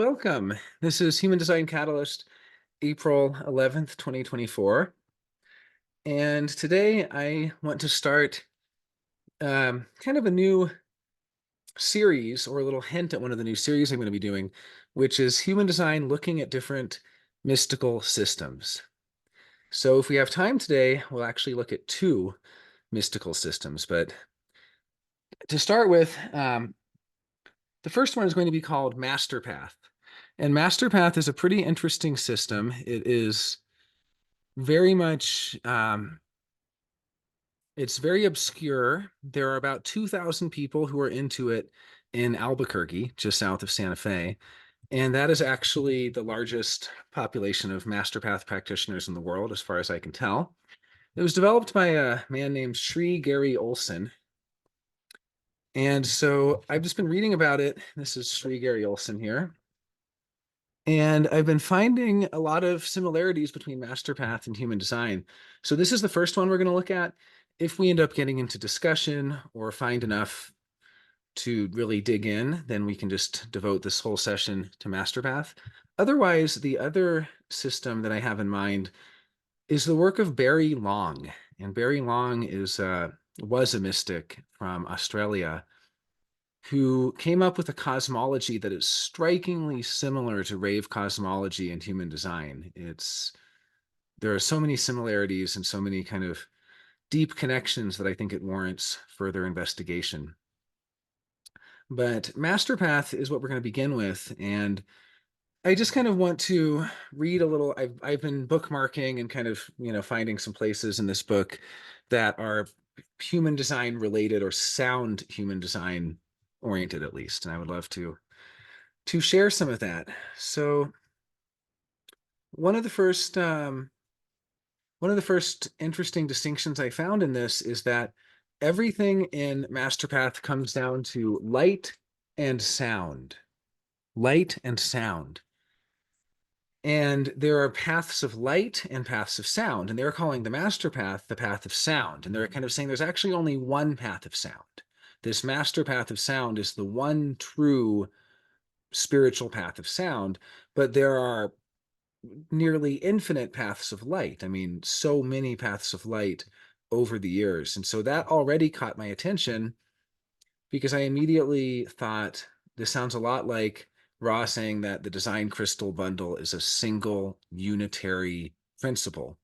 Welcome. This is Human Design Catalyst, April 11th, 2024. And today I want to start kind of a new series or a little hint at one of the new series I'm going to be doing, which is Human Design looking at different mystical systems. So if we have time today, we'll actually look at two mystical systems. But to start with, the first one is going to be called MasterPath. And MasterPath is a pretty interesting system. It is very much it's very obscure. There are about 2,000 people who are into it in Albuquerque, just south of Santa Fe. And that is actually the largest population of MasterPath practitioners in the world, as far as I can tell. It was developed by a man named Sri Gary Olsen. And so I've just been reading about it. This is Sri Gary Olsen here. And I've been finding a lot of similarities between MasterPath and human design. So this is the first one we're going to look at. If we end up getting into discussion or find enough to really dig in, then we can just devote this whole session to MasterPath. Otherwise, the other system that I have in mind is the work of Barry Long. And Barry Long was a mystic from Australia who came up with a cosmology that is strikingly similar to rave cosmology and human design. There are so many similarities and so many kind of deep connections that I think it warrants further investigation. But MasterPath is what we're going to begin with, and I just kind of want to read a little. I've been bookmarking and kind of finding some places in this book that are human design related or sound human design oriented at least, and I would love to share some of that. So one of the first interesting distinctions I found in this is that everything in MasterPath comes down to light and sound. Light and sound. And there are paths of light and paths of sound. And they're calling the master path the path of sound. And they're kind of saying there's actually only one path of sound. This master path of sound is the one true spiritual path of sound, but there are nearly infinite paths of light. I mean, so many paths of light over the years. And so that already caught my attention because I immediately thought this sounds a lot like Ra saying that the design crystal bundle is a single unitary principle,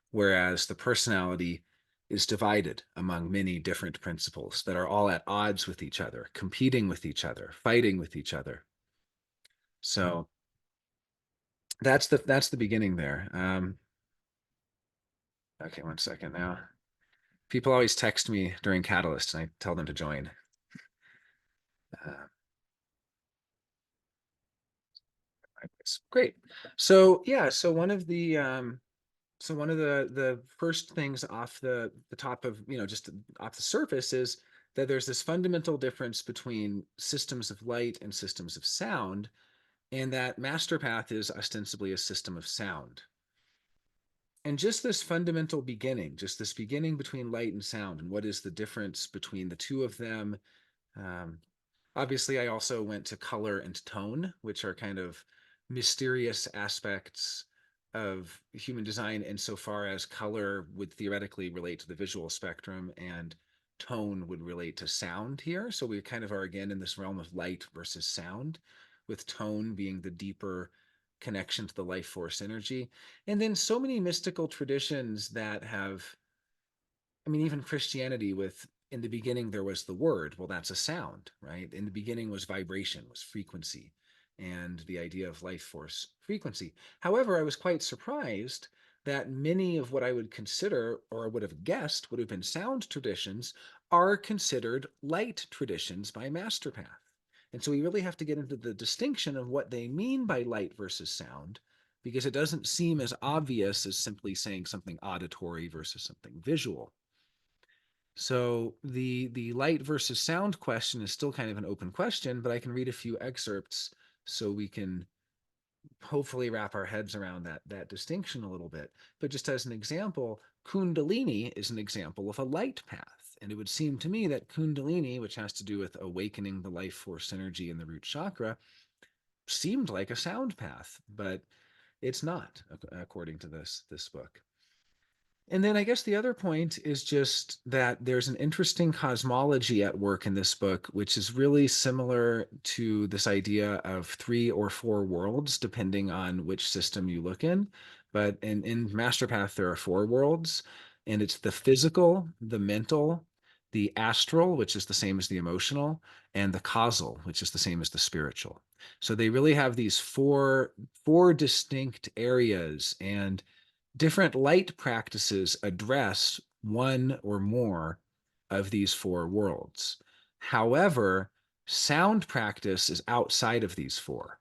whereas the personality is divided among many different principles that are all at odds with each other, competing with each other, fighting with each other. So that's the beginning there. Okay, one second now. People always text me during Catalyst, and I tell them to join. Uh, Great. So yeah, so one of the first things off the top of just off the surface is that there's this fundamental difference between systems of light and systems of sound, and that MasterPath is ostensibly a system of sound. And just this fundamental beginning, just this beginning between light and sound, and what is the difference between the two of them. Um, Obviously, I also went to color and tone, which are kind of mysterious aspects of human design insofar as color would theoretically relate to the visual spectrum and tone would relate to sound here. So we kind of are again in this realm of light versus sound, with tone being the deeper connection to the life force energy. And then so many mystical traditions that have, I mean, even Christianity with in the beginning there was the word. Well, that's a sound, right? In the beginning was vibration, was frequency, and the idea of life force frequency. However, I was quite surprised that many of what I would consider or would have guessed would have been sound traditions are considered light traditions by MasterPath. And so we really have to get into the distinction of what they mean by light versus sound, because it doesn't seem as obvious as simply saying something auditory versus something visual. So the light versus sound question is still kind of an open question, but I can read a few excerpts so we can hopefully wrap our heads around that distinction a little bit. But just as an example, Kundalini is an example of a light path. And it would seem to me that Kundalini, which has to do with awakening the life force energy in the root chakra, seemed like a sound path, but it's not, according to this book. And then I guess the other point is just that there's an interesting cosmology at work in this book, which is really similar to this idea of 3 or 4 worlds, depending on which system you look in. But in MasterPath, there are 4 worlds, and it's the physical, the mental, the astral, which is the same as the emotional, and the causal, which is the same as the spiritual. So they really have these four distinct areas, and different light practices address one or more of these 4 worlds. However, sound practice is outside of these four.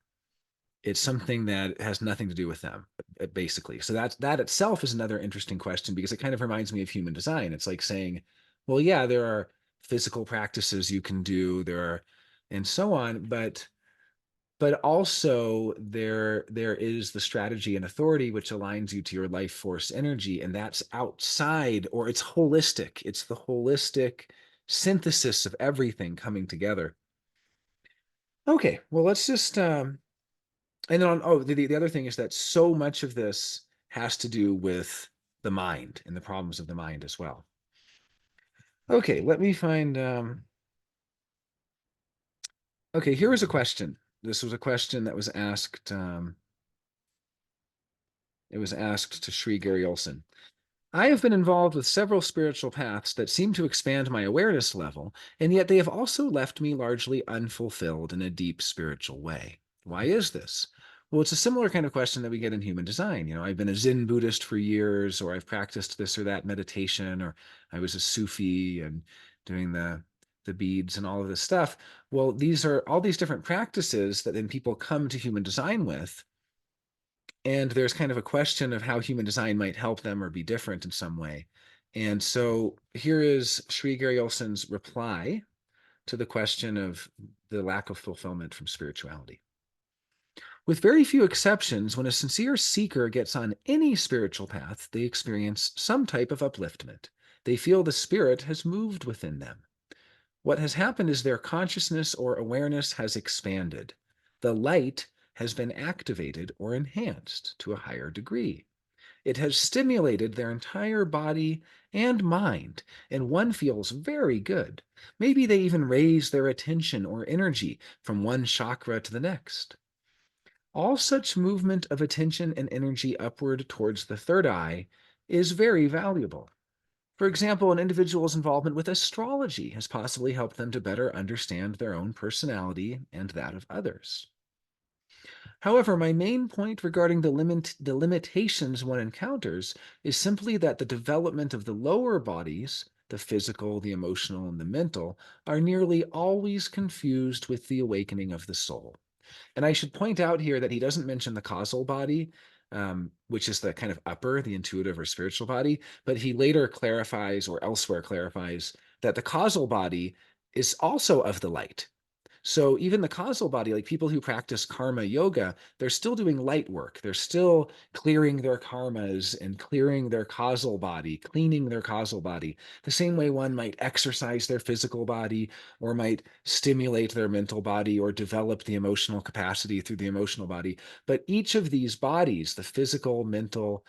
It's something that has nothing to do with them, basically. So that itself is another interesting question, because it kind of reminds me of human design. It's like saying, well, yeah, there are physical practices you can do, there are, and so on, but also there is the strategy and authority which aligns you to your life force energy, and that's outside, or it's holistic. It's the holistic synthesis of everything coming together. Okay, well, let's just and then the other thing is that so much of this has to do with the mind and the problems of the mind as well. Okay, let me find okay, here was a question. This was a question that was asked it was asked to Sri Gary Olsen. I have been involved with several spiritual paths that seem to expand my awareness level, and yet they have also left me largely unfulfilled in a deep spiritual way. Why is this? Well, it's a similar kind of question that we get in human design. I've been a Zen Buddhist for years, or I've practiced this or that meditation, or I was a Sufi and doing the beads and all of this stuff. Well, these are all these different practices that then people come to human design with, and there's kind of a question of how human design might help them or be different in some way. And so here is Sri Gary Olsen's reply to the question of the lack of fulfillment from spirituality. With very few exceptions, when a sincere seeker gets on any spiritual path, they experience some type of upliftment. They feel the spirit has moved within them. What has happened is their consciousness or awareness has expanded. The light has been activated or enhanced to a higher degree. It has stimulated their entire body and mind, and one feels very good. Maybe they even raise their attention or energy from one chakra to the next. All such movement of attention and energy upward towards the third eye is very valuable. For example, an individual's involvement with astrology has possibly helped them to better understand their own personality and that of others. However, my main point regarding the limitations one encounters is simply that the development of the lower bodies, the physical, the emotional, and the mental, are nearly always confused with the awakening of the soul. And I should point out here that he doesn't mention the causal body, which is the kind of upper, the intuitive or spiritual body, but he later clarifies, or elsewhere clarifies, that the causal body is also of the light. So even the causal body, like people who practice karma yoga, they're still doing light work. They're still clearing their karmas and clearing their causal body, cleaning their causal body, the same way one might exercise their physical body, or might stimulate their mental body, or develop the emotional capacity through the emotional body. But each of these bodies, the physical, mental,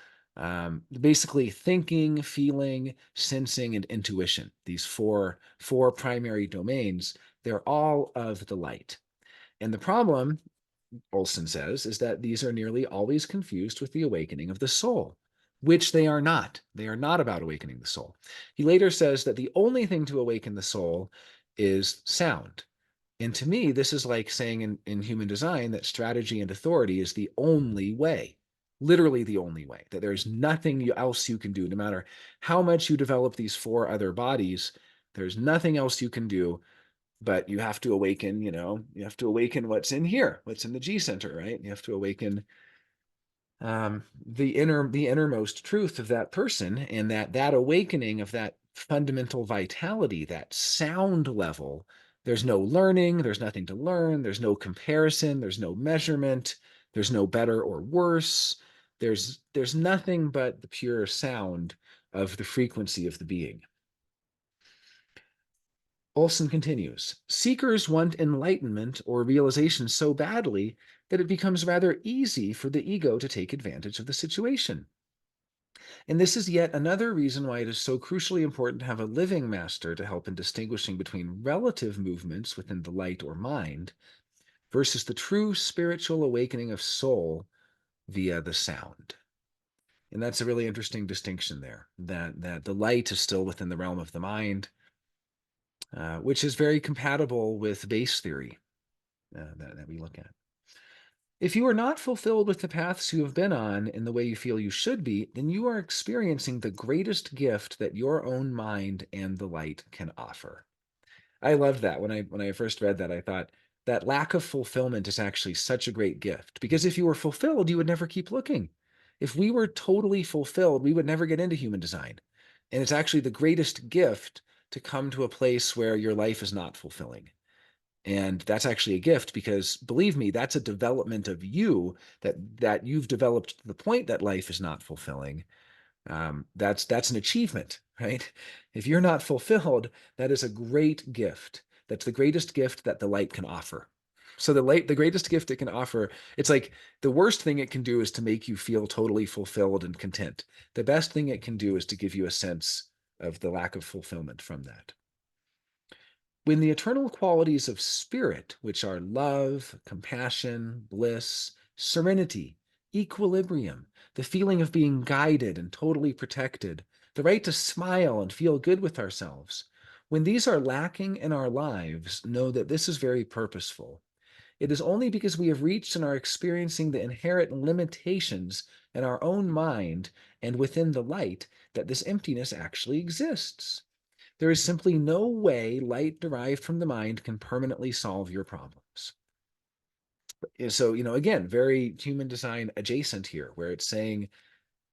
basically thinking, feeling, sensing, and intuition, these four primary domains, they're all of the light. And the problem, Olson says, is that these are nearly always confused with the awakening of the soul, which they are not. They are not about awakening the soul. He later says that the only thing to awaken the soul is sound. And to me, this is like saying in human design that strategy and authority is the only way, literally the only way, that there's nothing else you can do. No matter how much you develop these four other bodies, there's nothing else you can do, but you have to awaken, you have to awaken what's in here, what's in the G center, right? You have to awaken the innermost truth of that person, and that awakening of that fundamental vitality, that sound level. There's no learning, there's nothing to learn, there's no comparison, there's no measurement, there's no better or worse. There's nothing but the pure sound of the frequency of the being. Olson continues, seekers want enlightenment or realization so badly that it becomes rather easy for the ego to take advantage of the situation. And this is yet another reason why it is so crucially important to have a living master to help in distinguishing between relative movements within the light or mind versus the true spiritual awakening of soul via the sound. And that's a really interesting distinction there, that the light is still within the realm of the mind, which is very compatible with base theory that we look at. If you are not fulfilled with the paths you have been on in the way you feel you should be, then you are experiencing the greatest gift that your own mind and the light can offer. I loved that. When I first read that, I thought that lack of fulfillment is actually such a great gift, because if you were fulfilled, you would never keep looking. If we were totally fulfilled, we would never get into human design. And it's actually the greatest gift to come to a place where your life is not fulfilling. And that's actually a gift, because believe me, that's a development of you, that you've developed to the point that life is not fulfilling. That's an achievement, right? If you're not fulfilled, that is a great gift. That's the greatest gift that the light can offer. So the greatest gift it can offer, it's like the worst thing it can do is to make you feel totally fulfilled and content. The best thing it can do is to give you a sense of the lack of fulfillment from that. When the eternal qualities of spirit, which are love, compassion, bliss, serenity, equilibrium, the feeling of being guided and totally protected, the right to smile and feel good with ourselves, when these are lacking in our lives, know that this is very purposeful. It is only because we have reached and are experiencing the inherent limitations in our own mind and within the light that this emptiness actually exists. There is simply no way light derived from the mind can permanently solve your problems. So, again, very human design adjacent here, where it's saying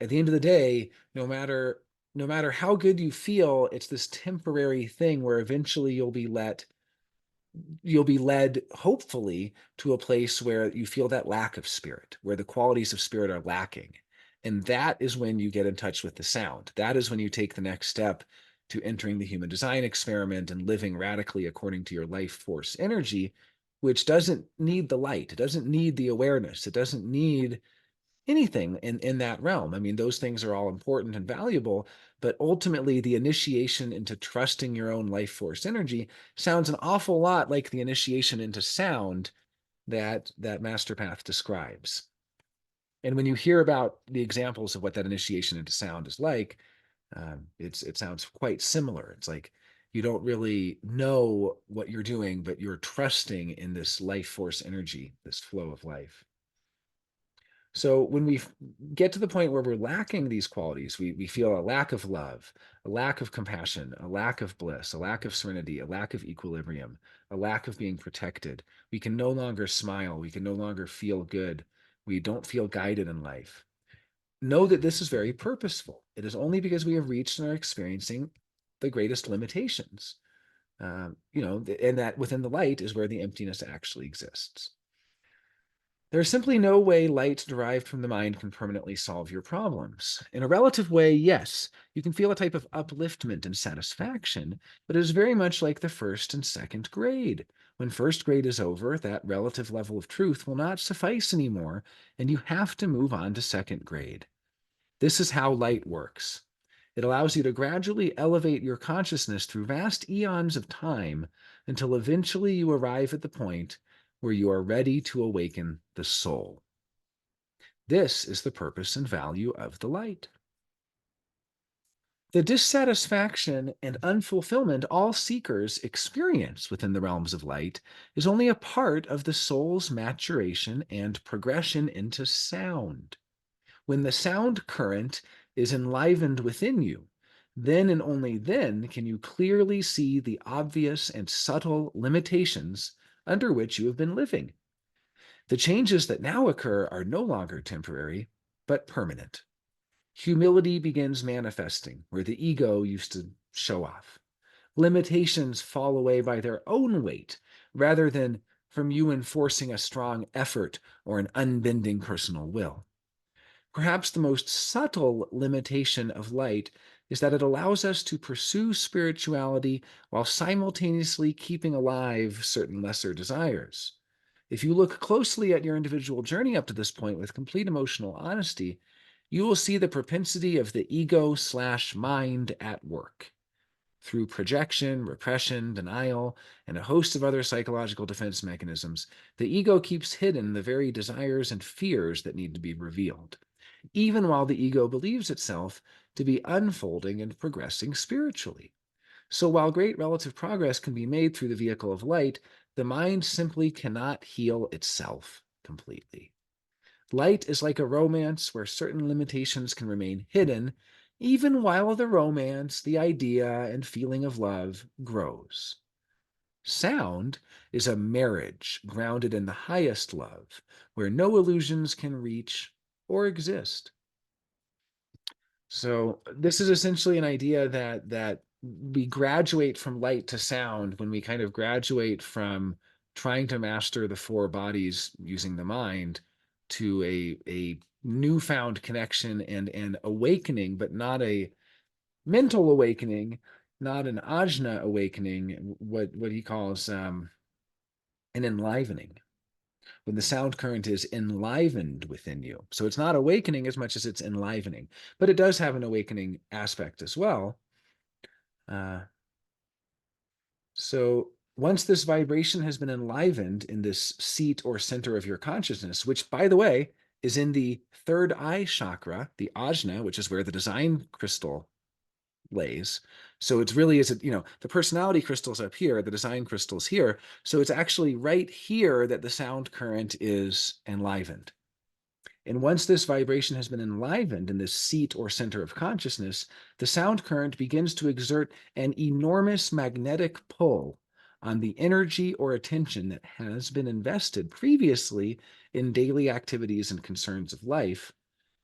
at the end of the day, no matter how good you feel, it's this temporary thing where eventually you'll be led, hopefully, to a place where you feel that lack of spirit, where the qualities of spirit are lacking. And that is when you get in touch with the sound. That is when you take the next step to entering the human design experiment and living radically according to your life force energy, which doesn't need the light. It doesn't need the awareness. It doesn't need anything in that realm. I mean, those things are all important and valuable, but ultimately the initiation into trusting your own life force energy sounds an awful lot like the initiation into sound that MasterPath describes. And when you hear about the examples of what that initiation into sound is like, it sounds quite similar. It's like you don't really know what you're doing, but you're trusting in this life force energy, this flow of life. So when we get to the point where we're lacking these qualities, we feel a lack of love, a lack of compassion, a lack of bliss, a lack of serenity, a lack of equilibrium, a lack of being protected. We can no longer smile. We can no longer feel good. We don't feel guided in life. Know that this is very purposeful. It is only because we have reached and are experiencing the greatest limitations. And that within the light is where the emptiness actually exists. There is simply no way light derived from the mind can permanently solve your problems. In a relative way, yes, you can feel a type of upliftment and satisfaction, but it is very much like the first and second grade. When first grade is over, that relative level of truth will not suffice anymore, and you have to move on to second grade. This is how light works. It allows you to gradually elevate your consciousness through vast eons of time until eventually you arrive at the point where you are ready to awaken the soul. This is the purpose and value of the light. The dissatisfaction and unfulfillment all seekers experience within the realms of light is only a part of the soul's maturation and progression into sound. When the sound current is enlivened within you, then and only then can you clearly see the obvious and subtle limitations under which you have been living. The changes that now occur are no longer temporary, but permanent. Humility begins manifesting where the ego used to show off. Limitations fall away by their own weight rather than from you enforcing a strong effort or an unbending personal will. Perhaps the most subtle limitation of light is that it allows us to pursue spirituality while simultaneously keeping alive certain lesser desires. If you look closely at your individual journey up to this point with complete emotional honesty, you will see the propensity of the ego slash mind at work. Through projection, repression, denial, and a host of other psychological defense mechanisms, the ego keeps hidden the very desires and fears that need to be revealed, even while the ego believes itself to be unfolding and progressing spiritually. So, while great relative progress can be made through the vehicle of light, the mind simply cannot heal itself completely. Light is like a romance where certain limitations can remain hidden, even while the romance, the idea, and feeling of love grows. Sound is a marriage grounded in the highest love, where no illusions can reach or exist. So this is essentially an idea that we graduate from light to sound when we kind of graduate from trying to master the four bodies using the mind to a newfound connection and an awakening, but not a mental awakening, not an ajna awakening, what he calls an enlivening, when the sound current is enlivened within you. So it's not awakening as much as it's enlivening, but it does have an awakening aspect as well. Uh, so once this vibration has been enlivened in this seat or center of your consciousness, which, by the way, is in the third eye chakra, the ajna, which is where the design crystal lays. So it's really is the personality crystal's up here, the design crystal's here. So it's actually right here that the sound current is enlivened. And once this vibration has been enlivened in this seat or center of consciousness, the sound current begins to exert an enormous magnetic pull on the energy or attention that has been invested previously in daily activities and concerns of life,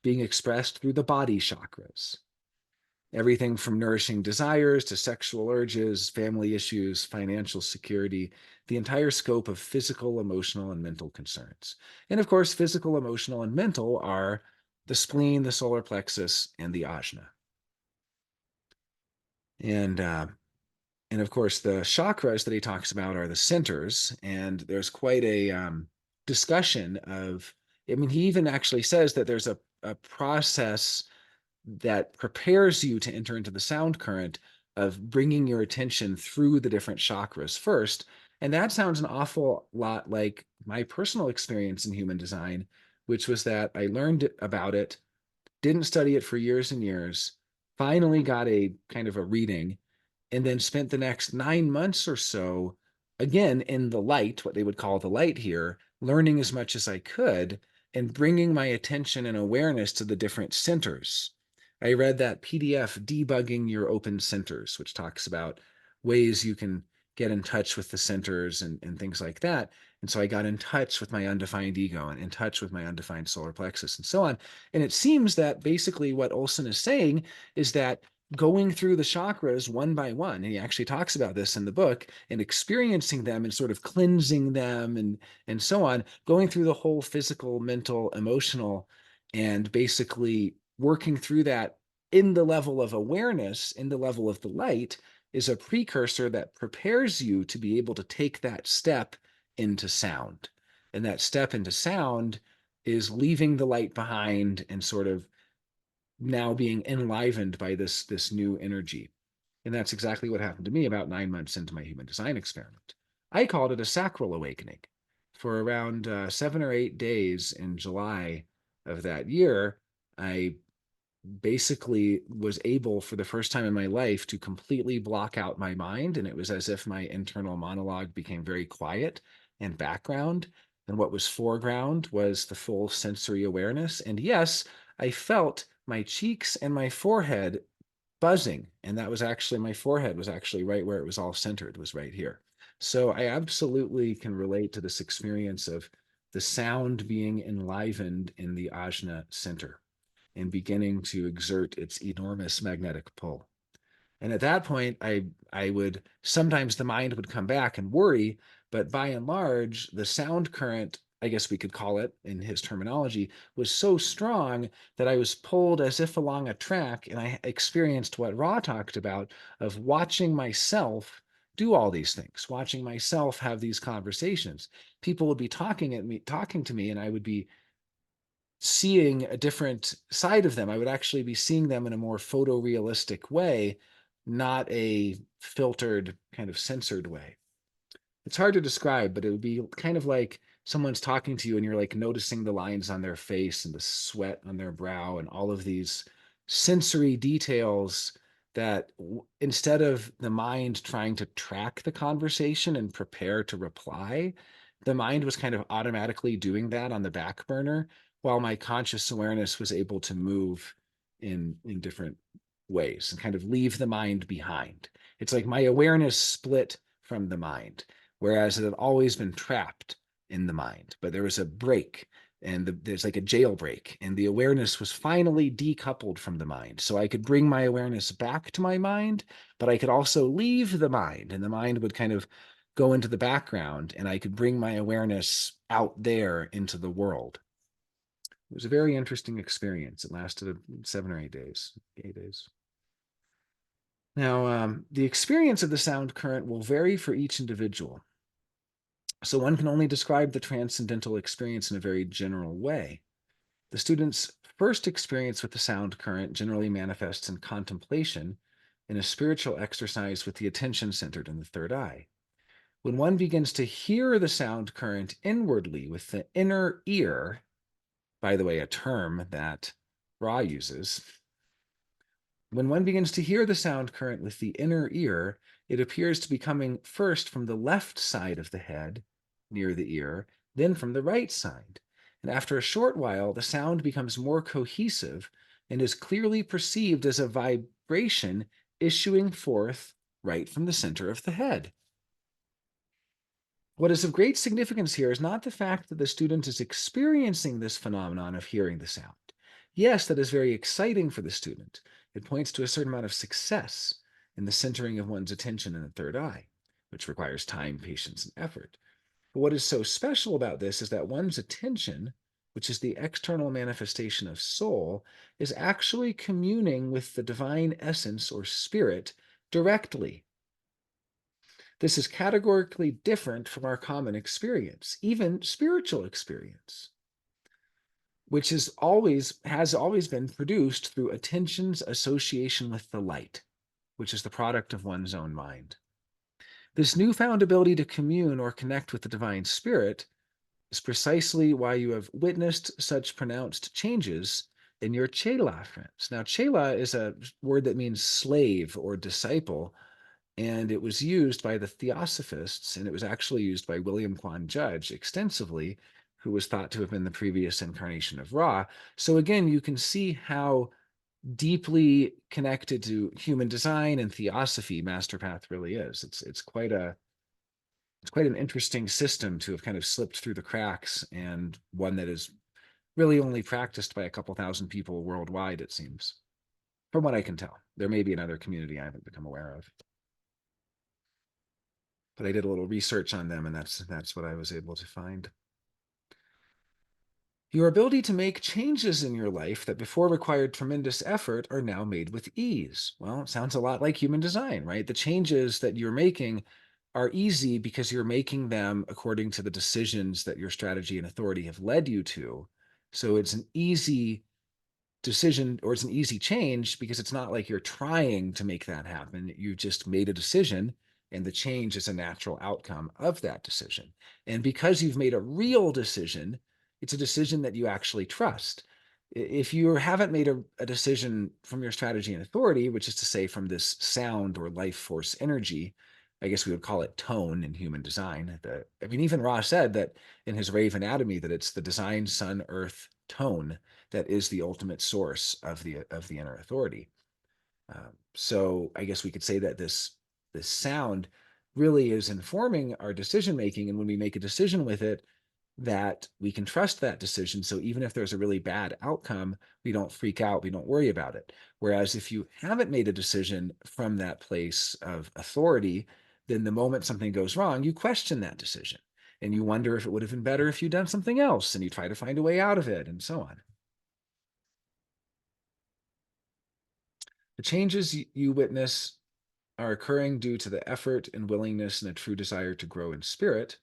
being expressed through the body chakras. Everything from nourishing desires to sexual urges, family issues, financial security, the entire scope of physical, emotional, and mental concerns. And of course, physical, emotional, and mental are the spleen, the solar plexus, and the ajna. And and of course, the chakras that he talks about are the centers. And there's quite a discussion of. I mean, he even actually says that there's a process that prepares you to enter into the sound current of bringing your attention through the different chakras first. And that sounds an awful lot like my personal experience in human design, which was that I learned about it, didn't study it for years and years, finally got a kind of a reading, and then spent the next 9 months or so, again, in the light, what they would call the light here, learning as much as I could and bringing my attention and awareness to the different centers. I read that PDF, Debugging Your Open Centers, which talks about ways you can get in touch with the centers and things like that. And so I got in touch with my undefined ego and in touch with my undefined solar plexus and so on. And it seems that basically what Olsen is saying is that going through the chakras one by one, and he actually talks about this in the book, and experiencing them and sort of cleansing them and so on, going through the whole physical, mental, emotional, and basically working through that in the level of awareness, in the level of the light, is a precursor that prepares you to be able to take that step into sound. And that step into sound is leaving the light behind and sort of now being enlivened by this new energy. And that's exactly what happened to me about 9 months into my human design experiment. I called it a sacral awakening. For around 7 or 8 days in July of that year, I basically was able for the first time in my life to completely block out my mind. And it was as if my internal monologue became very quiet and background. And what was foreground was the full sensory awareness. And yes, I felt my cheeks and my forehead buzzing. And that was actually, my forehead was actually right where it was all centered, was right here. So I absolutely can relate to this experience of the sound being enlivened in the ajna center and beginning to exert its enormous magnetic pull. And at that point, I would sometimes the mind would come back and worry, but by and large, the sound current, I guess we could call it in his terminology, was so strong that I was pulled as if along a track, and I experienced what Ra talked about of watching myself do all these things, watching myself have these conversations. People would be talking to me, and I would be seeing a different side of them. I would actually be seeing them in a more photorealistic way, not a filtered, kind of censored way. It's hard to describe, but it would be kind of like someone's talking to you and you're like noticing the lines on their face and the sweat on their brow and all of these sensory details that instead of the mind trying to track the conversation and prepare to reply, the mind was kind of automatically doing that on the back burner while my conscious awareness was able to move in different ways and kind of leave the mind behind. It's like my awareness split from the mind, whereas it had always been trapped in the mind. But there was a break, and there's like a jailbreak, and the awareness was finally decoupled from the mind. So I could bring my awareness back to my mind, but I could also leave the mind, and the mind would kind of go into the background, and I could bring my awareness out there into the world. It was a very interesting experience. It lasted 7 or 8 days. 8 days. Now, the experience of the sound current will vary for each individual. So one can only describe the transcendental experience in a very general way. The student's first experience with the sound current generally manifests in contemplation, in a spiritual exercise with the attention centered in the third eye. When one begins to hear the sound current inwardly with the inner ear, by the way, a term that Ra uses, when one begins to hear the sound current with the inner ear, it appears to be coming first from the left side of the head, near the ear, then from the right side. And after a short while, the sound becomes more cohesive and is clearly perceived as a vibration issuing forth right from the center of the head. What is of great significance here is not the fact that the student is experiencing this phenomenon of hearing the sound. Yes, that is very exciting for the student. It points to a certain amount of success in the centering of one's attention in the third eye, which requires time, patience, and effort. But what is so special about this is that one's attention, which is the external manifestation of soul, is actually communing with the divine essence or spirit directly. This is categorically different from our common experience, even spiritual experience, which has always been produced through attention's association with the light, which is the product of one's own mind. This newfound ability to commune or connect with the divine spirit is precisely why you have witnessed such pronounced changes in your chela friends. Now, chela is a word that means slave or disciple, and it was used by the Theosophists, and it was actually used by William Quan Judge extensively, who was thought to have been the previous incarnation of Ra. So again, you can see how deeply connected to human design and theosophy MasterPath really is. It's quite an interesting system to have kind of slipped through the cracks, and one that is really only practiced by a couple thousand people worldwide, it seems. From what I can tell. There may be another community I haven't become aware of. But I did a little research on them, and that's what I was able to find. Your ability to make changes in your life that before required tremendous effort are now made with ease. Well, it sounds a lot like human design, right? The changes that you're making are easy because you're making them according to the decisions that your strategy and authority have led you to. So it's an easy decision, or it's an easy change because it's not like you're trying to make that happen. You just made a decision, and the change is a natural outcome of that decision. And because you've made a real decision, it's a decision that you actually trust. If you haven't made a decision from your strategy and authority, which is to say from this sound or life force energy, I guess we would call it tone in human design. I mean, even Ra said that in his Rave Anatomy that it's the design sun earth tone that is the ultimate source of the inner authority. So I guess we could say that this sound really is informing our decision making, and when we make a decision with it, that we can trust that decision. So even if there's a really bad outcome, we don't freak out, we don't worry about it. Whereas if you haven't made a decision from that place of authority, then the moment something goes wrong, you question that decision and you wonder if it would have been better if you'd done something else, and you try to find a way out of it, and so on. The changes you witness are occurring due to the effort and willingness and a true desire to grow in spirit.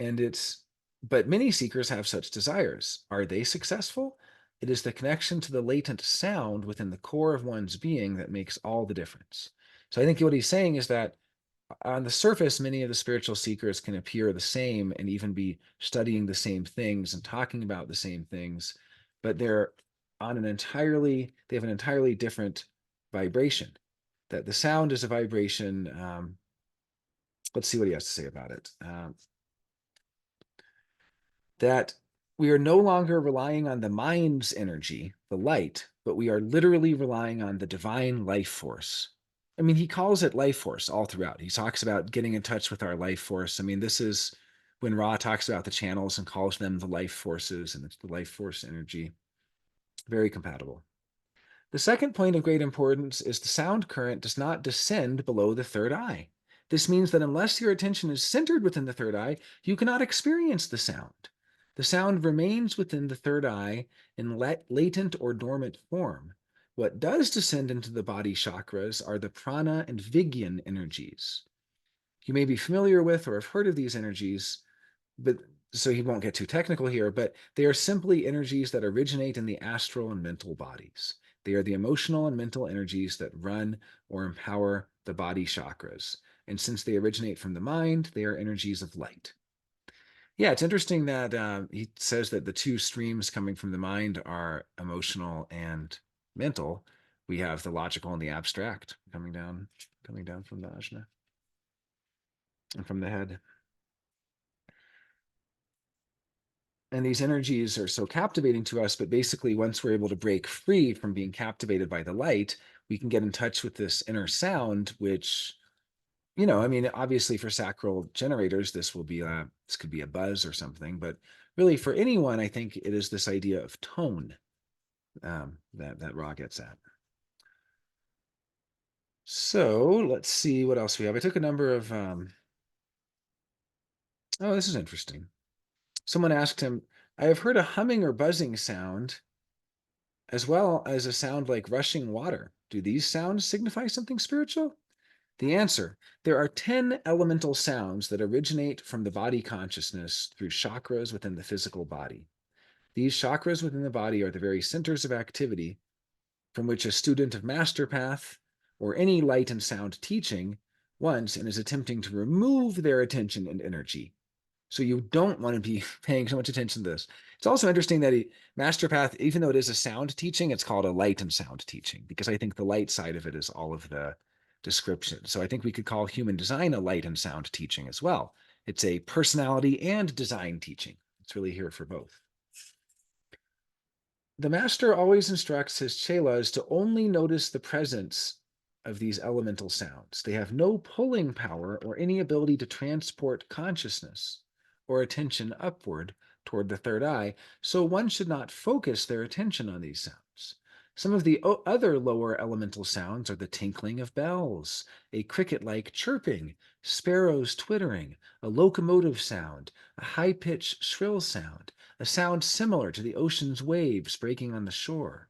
And but many seekers have such desires. Are they successful? It is the connection to the latent sound within the core of one's being that makes all the difference. So I think what he's saying is that on the surface, many of the spiritual seekers can appear the same and even be studying the same things and talking about the same things, but they have an entirely different vibration. That the sound is a vibration. Let's see what he has to say about it. That we are no longer relying on the mind's energy, the light, but we are literally relying on the divine life force. I mean, he calls it life force all throughout. He talks about getting in touch with our life force. I mean, this is when Ra talks about the channels and calls them the life forces, and it's the life force energy. Very compatible. The second point of great importance is the sound current does not descend below the third eye. This means that unless your attention is centered within the third eye, you cannot experience the sound. The sound remains within the third eye in latent or dormant form. What does descend into the body chakras are the prana and vigyan energies. You may be familiar with or have heard of these energies, but so he won't get too technical here, but they are simply energies that originate in the astral and mental bodies. They are the emotional and mental energies that run or empower the body chakras. And since they originate from the mind, they are energies of light. Yeah, it's interesting that he says that the two streams coming from the mind are emotional and mental. We have the logical and the abstract coming down from the ajna and from the head. And these energies are so captivating to us, but basically once we're able to break free from being captivated by the light, we can get in touch with this inner sound, which, I mean, obviously for sacral generators, this could be a buzz or something, but really for anyone, I think it is this idea of tone that Ra gets at. So let's see what else we have. I took a number of, oh, this is interesting. Someone asked him, I have heard a humming or buzzing sound as well as a sound like rushing water. Do these sounds signify something spiritual? The answer, there are 10 elemental sounds that originate from the body consciousness through chakras within the physical body. These chakras within the body are the very centers of activity from which a student of MasterPath or any light and sound teaching wants and is attempting to remove their attention and energy. So you don't want to be paying so much attention to this. It's also interesting that MasterPath, even though it is a sound teaching, it's called a light and sound teaching because I think the light side of it is all of the description. So I think we could call human design a light and sound teaching as well. It's a personality and design teaching. It's really here for both. The master always instructs his chelas to only notice the presence of these elemental sounds. They have no pulling power or any ability to transport consciousness or attention upward toward the third eye, so one should not focus their attention on these sounds. Some of the other lower elemental sounds are the tinkling of bells, a cricket-like chirping, sparrows twittering, a locomotive sound, a high-pitched shrill sound, a sound similar to the ocean's waves breaking on the shore.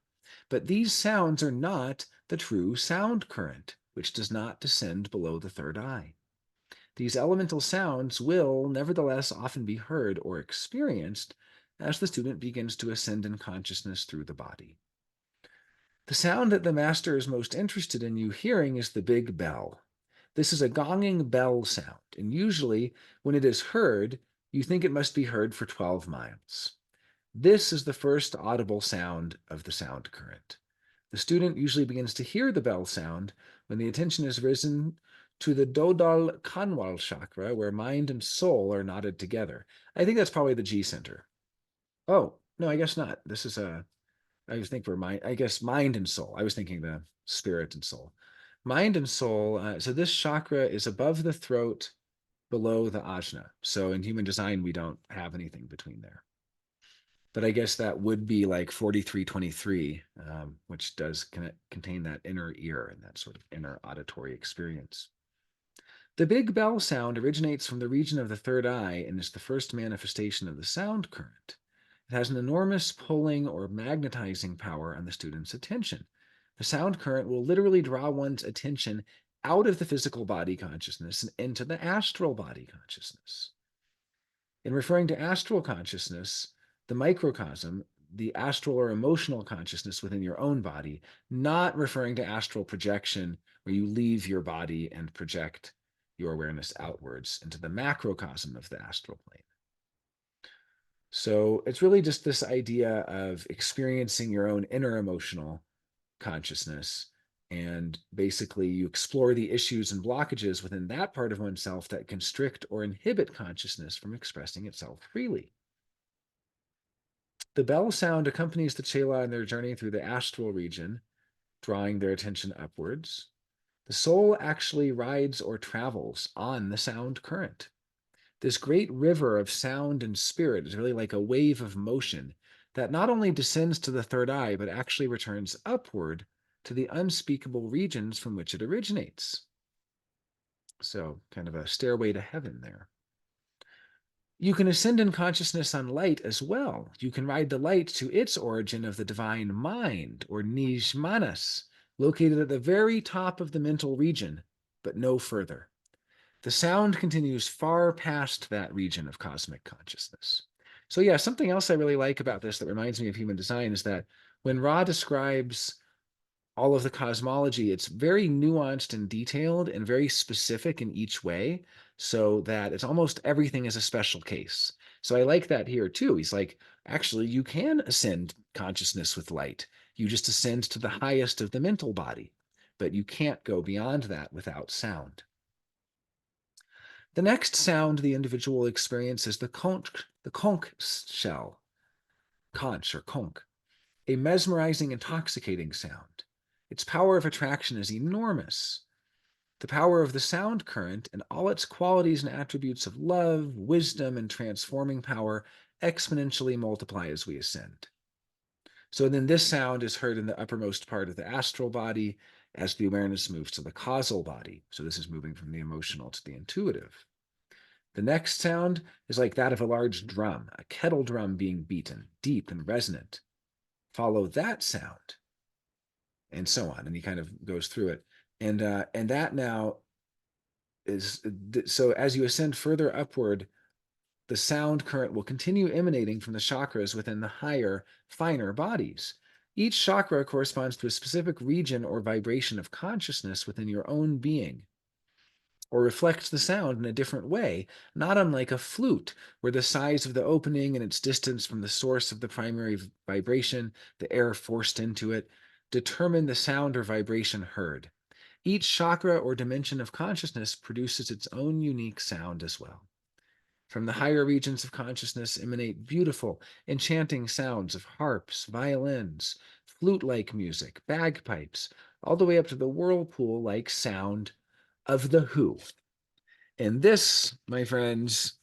But these sounds are not the true sound current, which does not descend below the third eye. These elemental sounds will nevertheless often be heard or experienced as the student begins to ascend in consciousness through the body. The sound that the master is most interested in you hearing is the big bell. This is a gonging bell sound, and usually when it is heard, you think it must be heard for 12 miles. This is the first audible sound of the sound current. The student usually begins to hear the bell sound when the attention is risen to the Dodal Kanwal chakra, where mind and soul are knotted together. I think that's probably the G center. Oh, no, I guess not. This is I was thinking for mind, I guess mind and soul. I was thinking the spirit and soul. Mind and soul. So this chakra is above the throat, below the ajna. So in human design, we don't have anything between there. But I guess that would be like 4323, which does contain that inner ear and that sort of inner auditory experience. The big bell sound originates from the region of the third eye and is the first manifestation of the sound current. It has an enormous pulling or magnetizing power on the student's attention. The sound current will literally draw one's attention out of the physical body consciousness and into the astral body consciousness. In referring to astral consciousness, the microcosm, the astral or emotional consciousness within your own body, not referring to astral projection, where you leave your body and project your awareness outwards into the macrocosm of the astral plane. So it's really just this idea of experiencing your own inner emotional consciousness. And basically, you explore the issues and blockages within that part of oneself that constrict or inhibit consciousness from expressing itself freely. The bell sound accompanies the chela in their journey through the astral region, drawing their attention upwards. The soul actually rides or travels on the sound current. This great river of sound and spirit is really like a wave of motion that not only descends to the third eye, but actually returns upward to the unspeakable regions from which it originates. So, kind of a stairway to heaven there. You can ascend in consciousness on light as well. You can ride the light to its origin of the divine mind, or Nijmanas, located at the very top of the mental region, but no further. The sound continues far past that region of cosmic consciousness. So, yeah, something else I really like about this that reminds me of human design is that when Ra describes all of the cosmology, it's very nuanced and detailed and very specific in each way, so that it's almost everything is a special case. So I like that here too. He's like, actually, you can ascend consciousness with light. You just ascend to the highest of the mental body, but you can't go beyond that without sound. The next sound the individual experiences the conch shell, conch or conch, a mesmerizing, intoxicating sound. Its power of attraction is enormous. The power of the sound current and all its qualities and attributes of love, wisdom, and transforming power exponentially multiply as we ascend. So then this sound is heard in the uppermost part of the astral body as the awareness moves to the causal body. So this is moving from the emotional to the intuitive. The next sound is like that of a large drum, a kettle drum being beaten, deep and resonant. Follow that sound, and so on. And he kind of goes through it. And that now is so as you ascend further upward, the sound current will continue emanating from the chakras within the higher, finer bodies. Each chakra corresponds to a specific region or vibration of consciousness within your own being, or reflects the sound in a different way, not unlike a flute, where the size of the opening and its distance from the source of the primary vibration, the air forced into it, determine the sound or vibration heard. Each chakra or dimension of consciousness produces its own unique sound as well. From the higher regions of consciousness emanate beautiful, enchanting sounds of harps, violins, flute like music, bagpipes, all the way up to the whirlpool like sound of the Who. And this, my friends,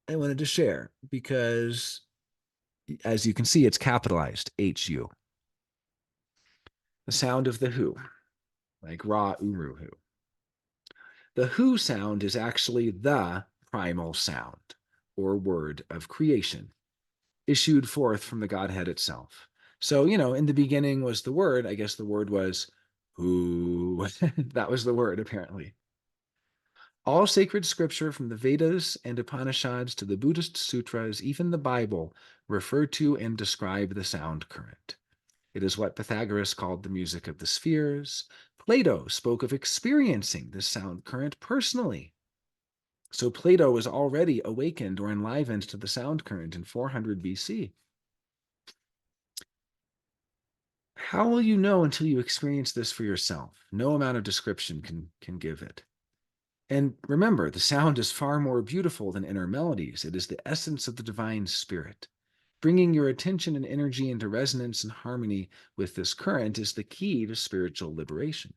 I wanted to share because, as you can see, it's capitalized HU. The sound of the Who, like Ra Uru Hu. The Who sound is actually the primal sound, or word of creation, issued forth from the Godhead itself. So, in the beginning was the word. I guess the word was Who. That was the word, apparently. All sacred scripture from the Vedas and Upanishads to the Buddhist sutras, even the Bible, refer to and describe the sound current. It is what Pythagoras called the music of the spheres. Plato spoke of experiencing this sound current personally. So Plato was already awakened or enlivened to the sound current in 400 BC. How will you know until you experience this for yourself? No amount of description can give it. And remember, the sound is far more beautiful than inner melodies. It is the essence of the divine spirit. Bringing your attention and energy into resonance and harmony with this current is the key to spiritual liberation.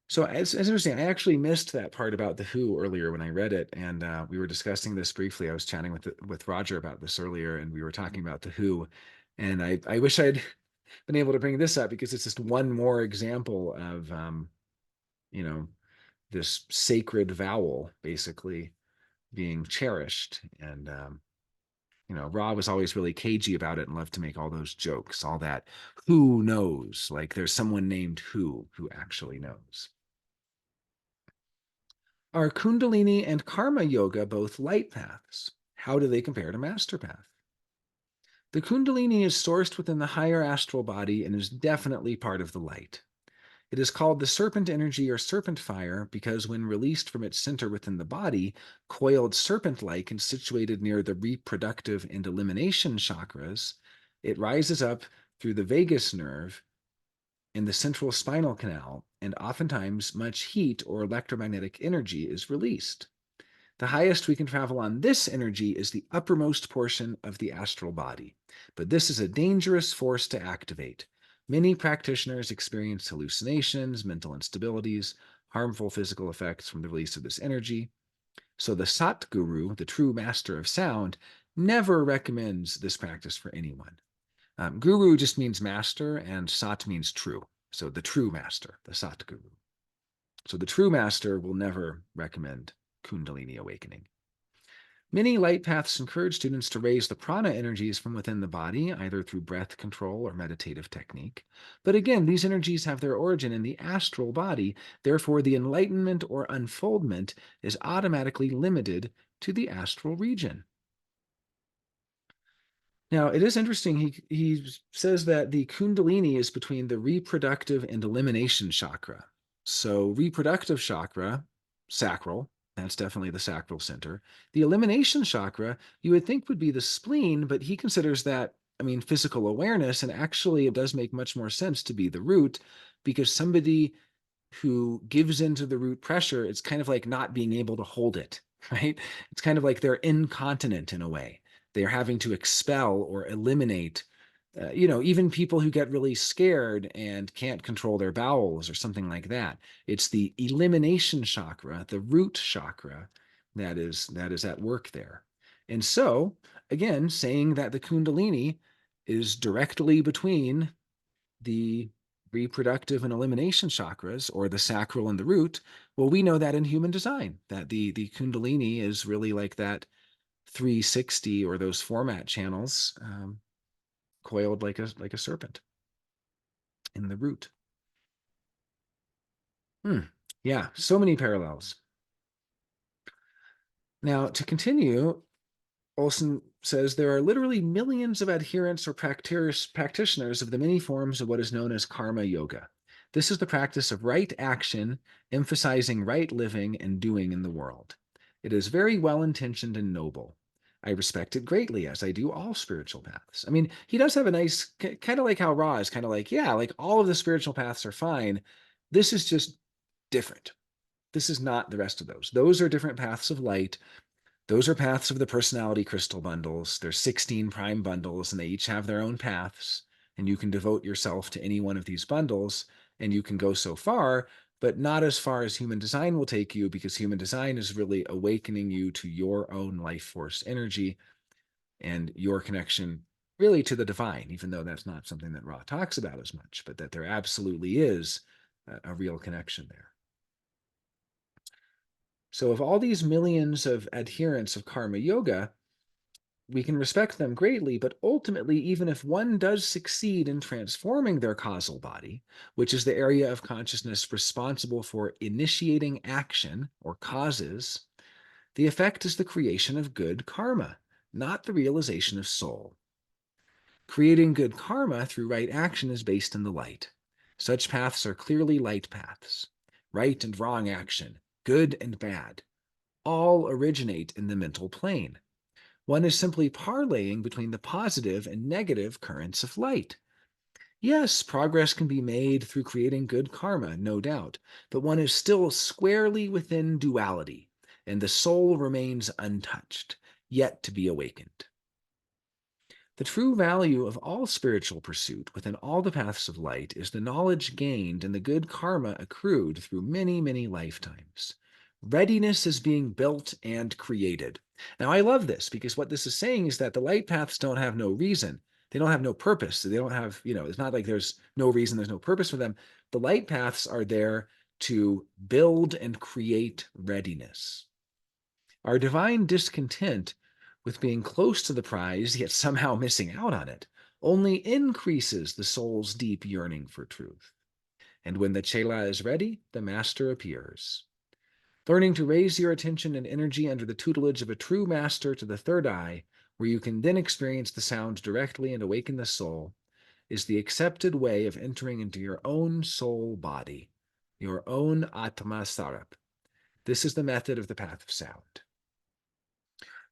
So it's interesting. I actually missed that part about the Who earlier when I read it, and we were discussing this briefly. I was chatting with Roger about this earlier, and we were talking about the Who. And I wish I'd been able to bring this up because it's just one more example of you know this sacred vowel basically being cherished. And Ra was always really cagey about it and loved to make all those jokes, all that who knows, like there's someone named who actually knows. Are Kundalini and Karma Yoga both light paths? How do they compare to MasterPath? The Kundalini is sourced within the higher astral body and is definitely part of the light. It is called the serpent energy or serpent fire because when released from its center within the body, coiled serpent like and situated near the reproductive and elimination chakras, it rises up through the vagus nerve in the central spinal canal, and oftentimes much heat or electromagnetic energy is released. The highest we can travel on this energy is the uppermost portion of the astral body, but this is a dangerous force to activate. Many practitioners experience hallucinations, mental instabilities, harmful physical effects from the release of this energy. So the Sat Guru, the true master of sound, never recommends this practice for anyone. Guru just means master, and Sat means true. So the true master, the Sat Guru. So the true master will never recommend Kundalini awakening. Many light paths encourage students to raise the prana energies from within the body, either through breath control or meditative technique. But again, these energies have their origin in the astral body, therefore, the enlightenment or unfoldment is automatically limited to the astral region. Now, it is interesting. He says that the Kundalini is between the reproductive and elimination chakra. So, reproductive chakra, sacral, that's definitely the sacral center. The elimination chakra, you would think would be the spleen, but he considers that, physical awareness, and actually it does make much more sense to be the root because somebody who gives into the root pressure, it's kind of like not being able to hold it, right? It's kind of like they're incontinent in a way. They're having to expel or eliminate, even people who get really scared and can't control their bowels or something like that. It's the elimination chakra, the root chakra, that is at work there. And so, again, saying that the Kundalini is directly between the reproductive and elimination chakras, or the sacral and the root, well, we know that in human design, that the Kundalini is really like that 360 or those format channels coiled like a serpent in the root. Yeah, so many parallels. Now, to continue, Olsen says there are literally millions of adherents or practitioners of the many forms of what is known as karma yoga. This is the practice of right action, emphasizing right living and doing in the world. It is very well intentioned and noble. I respect it greatly, as I do all spiritual paths. He does have a nice, kind of like how Ra is kind of like, yeah, like all of the spiritual paths are fine. This is just different. This is not the rest of those. Those are different paths of light. Those are paths of the personality crystal bundles. There's 16 prime bundles, and they each have their own paths. And you can devote yourself to any one of these bundles, and you can go so far, but not as far as human design will take you, because human design is really awakening you to your own life force energy and your connection really to the divine, even though that's not something that Ra talks about as much, but that there absolutely is a real connection there. So, of all these millions of adherents of karma yoga, we can respect them greatly, but ultimately, even if one does succeed in transforming their causal body, which is the area of consciousness responsible for initiating action or causes, the effect is the creation of good karma, not the realization of soul. Creating good karma through right action is based in the light. Such paths are clearly light paths. Right and wrong action, good and bad, all originate in the mental plane. One is simply parlaying between the positive and negative currents of light. Yes, progress can be made through creating good karma, no doubt, but one is still squarely within duality, and the soul remains untouched, yet to be awakened. The true value of all spiritual pursuit within all the paths of light is the knowledge gained and the good karma accrued through many, many lifetimes. Readiness is being built and created. Now, I love this because what this is saying is that the light paths don't have no reason. They don't have no purpose. They don't have, it's not like there's no reason, there's no purpose for them. The light paths are there to build and create readiness. Our divine discontent with being close to the prize yet somehow missing out on it, only increases the soul's deep yearning for truth. And when the chela is ready, the master appears. Learning to raise your attention and energy under the tutelage of a true master to the third eye, where you can then experience the sound directly and awaken the soul, is the accepted way of entering into your own soul body, your own Atma Sarap. This is the method of the path of sound.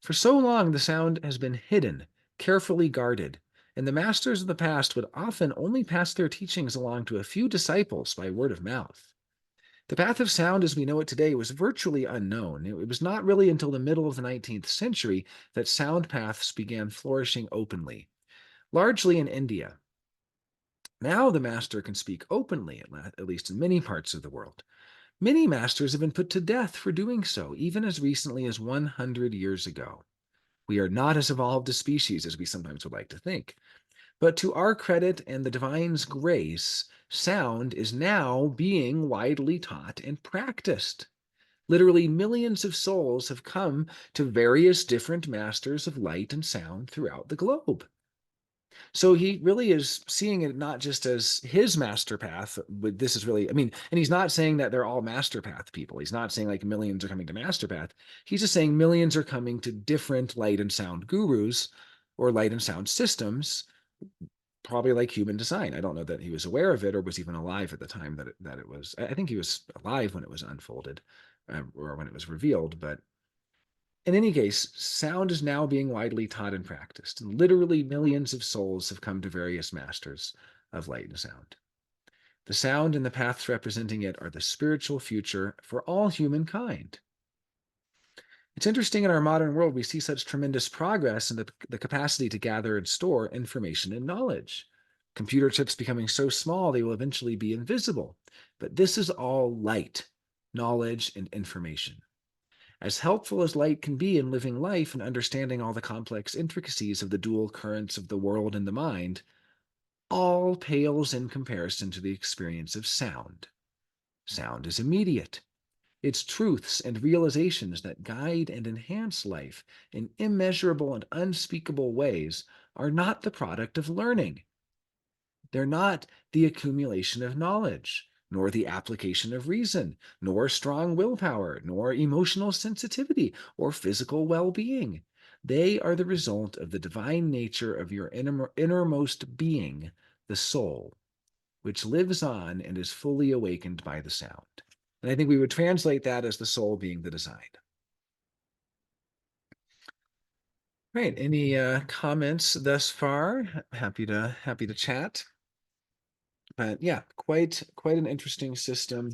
For so long, the sound has been hidden, carefully guarded, and the masters of the past would often only pass their teachings along to a few disciples by word of mouth. The path of sound as we know it today was virtually unknown. It was not really until the middle of the 19th century that sound paths began flourishing openly, largely in India. Now the master can speak openly, at least in many parts of the world. Many masters have been put to death for doing so, even as recently as 100 years ago. We are not as evolved a species as we sometimes would like to think. But to our credit and the divine's grace, sound is now being widely taught and practiced. Literally, millions of souls have come to various different masters of light and sound throughout the globe. So he really is seeing it not just as his master path, but this is really, I mean, and he's not saying that they're all master path people. He's not saying like millions are coming to master path. He's just saying millions are coming to different light and sound gurus or light and sound systems, probably like human design. I don't know that he was aware of it or was even alive at the time that it was. I think he was alive when it was unfolded or when it was revealed, but in any case, sound is now being widely taught and practiced, and literally millions of souls have come to various masters of light and sound. The sound and the paths representing it are the spiritual future for all humankind. It's interesting in our modern world, we see such tremendous progress in the capacity to gather and store information and knowledge. Computer chips becoming so small they will eventually be invisible. But this is all light, knowledge, and information. As helpful as light can be in living life and understanding all the complex intricacies of the dual currents of the world and the mind, all pales in comparison to the experience of sound. Sound is immediate. Its truths and realizations that guide and enhance life in immeasurable and unspeakable ways are not the product of learning. They're not the accumulation of knowledge, nor the application of reason, nor strong willpower, nor emotional sensitivity, or physical well being. They are the result of the divine nature of your innermost being, the soul, which lives on and is fully awakened by the sound. And I think we would translate that as the soul being the design. Right. Any comments thus far? Happy to chat. But yeah, quite an interesting system.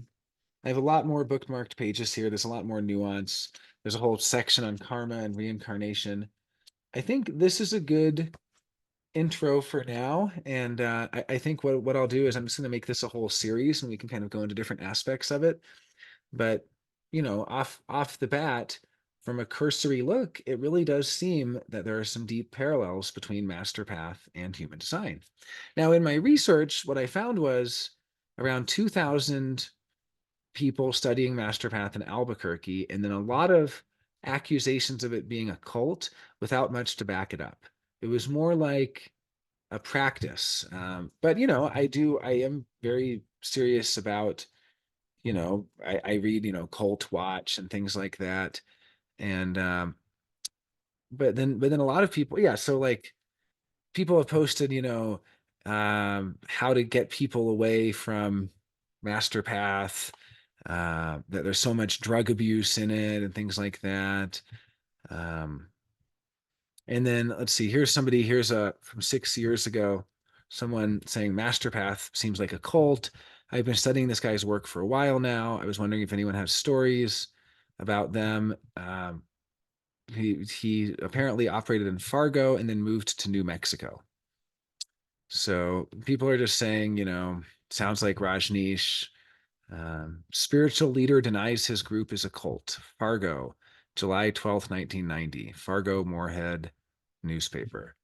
I have a lot more bookmarked pages here. There's a lot more nuance. There's a whole section on karma and reincarnation. I think this is a good intro for now. And I think what I'll do is I'm just going to make this a whole series and we can kind of go into different aspects of it. But off the bat, from a cursory look, it really does seem that there are some deep parallels between MasterPath and human design. Now, in my research, what I found was around 2,000 people studying MasterPath in Albuquerque, and then a lot of accusations of it being a cult without much to back it up. It was more like a practice. But I am very serious about I read, Cult Watch and things like that. And but then a lot of people, yeah, so like people have posted, how to get people away from MasterPath, that there's so much drug abuse in it and things like that. Um, and then let's see, here's a from 6 years ago, someone saying MasterPath seems like a cult. I've been studying this guy's work for a while now. I was wondering if anyone has stories about them. He apparently operated in Fargo and then moved to New Mexico. So people are just saying, sounds like Rajneesh. Spiritual leader denies his group is a cult. Fargo, July 12th, 1990. Fargo Moorhead newspaper.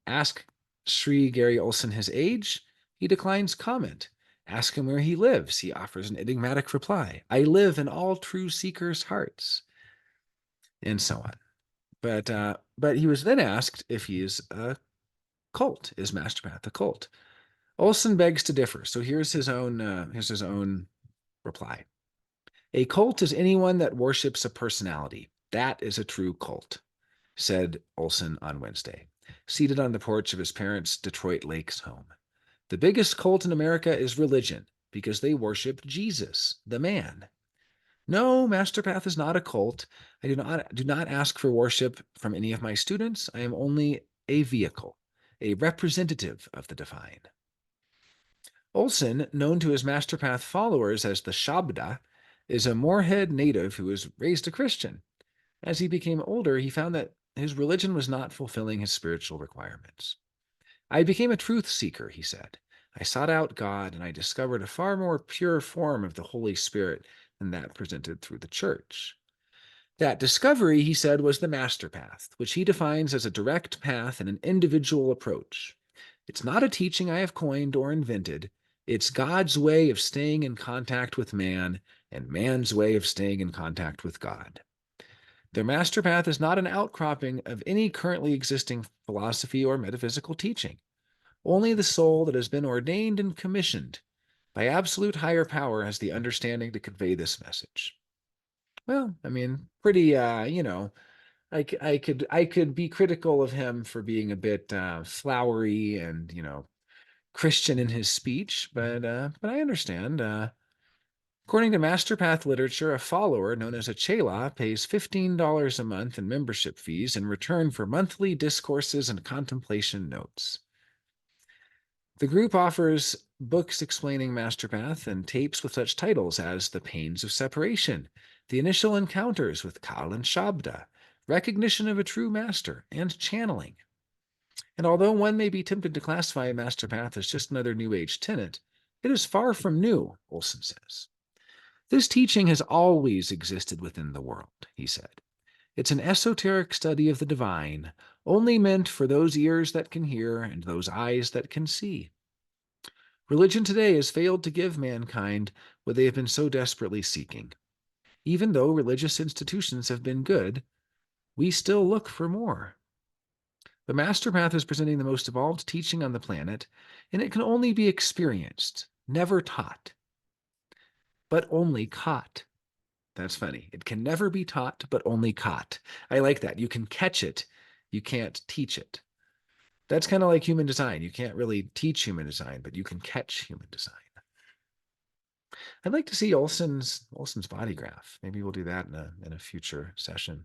Ask Sri Gary Olsen his age. He declines comment. Ask him where he lives. He offers an enigmatic reply. I live in all true seekers' hearts. And so on. But But he was then asked if he's a cult. Is MasterPath a cult? Olsen begs to differ. So here's his own reply. A cult is anyone that worships a personality. That is a true cult, said Olsen on Wednesday, seated on the porch of his parents' Detroit Lakes home. The biggest cult in America is religion because they worship Jesus, the man. No, MasterPath is not a cult. I do not ask for worship from any of my students. I am only a vehicle, a representative of the divine. Olsen, known to his MasterPath followers as the Shabda, is a Moorhead native who was raised a Christian. As he became older, he found that his religion was not fulfilling his spiritual requirements. I became a truth seeker, he said. I sought out God, and I discovered a far more pure form of the Holy Spirit than that presented through the church. That discovery, he said, was the master path, which he defines as a direct path and an individual approach. It's not a teaching I have coined or invented. It's God's way of staying in contact with man and man's way of staying in contact with God. Their master path is not an outcropping of any currently existing philosophy or metaphysical teaching. Only the soul that has been ordained and commissioned by absolute higher power has the understanding to convey this message. Well, I mean, pretty, I could be critical of him for being a bit flowery and Christian in his speech, but I understand. According to MasterPath literature, a follower known as a chela pays $15 a month in membership fees in return for monthly discourses and contemplation notes. The group offers books explaining MasterPath and tapes with such titles as The Pains of Separation, The Initial Encounters with Kal and Shabda, Recognition of a True Master, and Channeling. And although one may be tempted to classify MasterPath as just another New Age tenet, it is far from new, Olsen says. This teaching has always existed within the world, he said. It's an esoteric study of the divine, only meant for those ears that can hear and those eyes that can see. Religion today has failed to give mankind what they have been so desperately seeking. Even though religious institutions have been good, we still look for more. The Master Path is presenting the most evolved teaching on the planet, and it can only be experienced, never taught, but only caught. That's funny. It can never be taught, but only caught. I like that. You can catch it, you can't teach it. That's kind of like human design. You can't really teach human design, but you can catch human design. I'd like to see Olsen's body graph. Maybe we'll do that in a future session.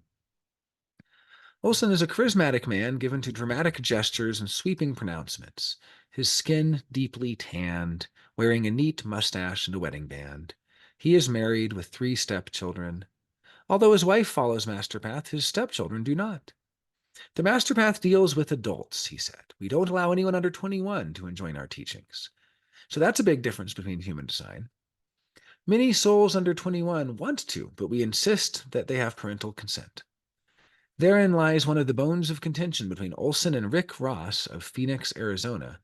Olsen is a charismatic man given to dramatic gestures and sweeping pronouncements. His skin deeply tanned, wearing a neat mustache and a wedding band. He is married with 3 stepchildren. Although his wife follows MasterPath, his stepchildren do not. The MasterPath deals with adults, he said. We don't allow anyone under 21 to join our teachings. So that's a big difference between human design. Many souls under 21 want to, but we insist that they have parental consent. Therein lies one of the bones of contention between Olsen and Rick Ross of Phoenix, Arizona,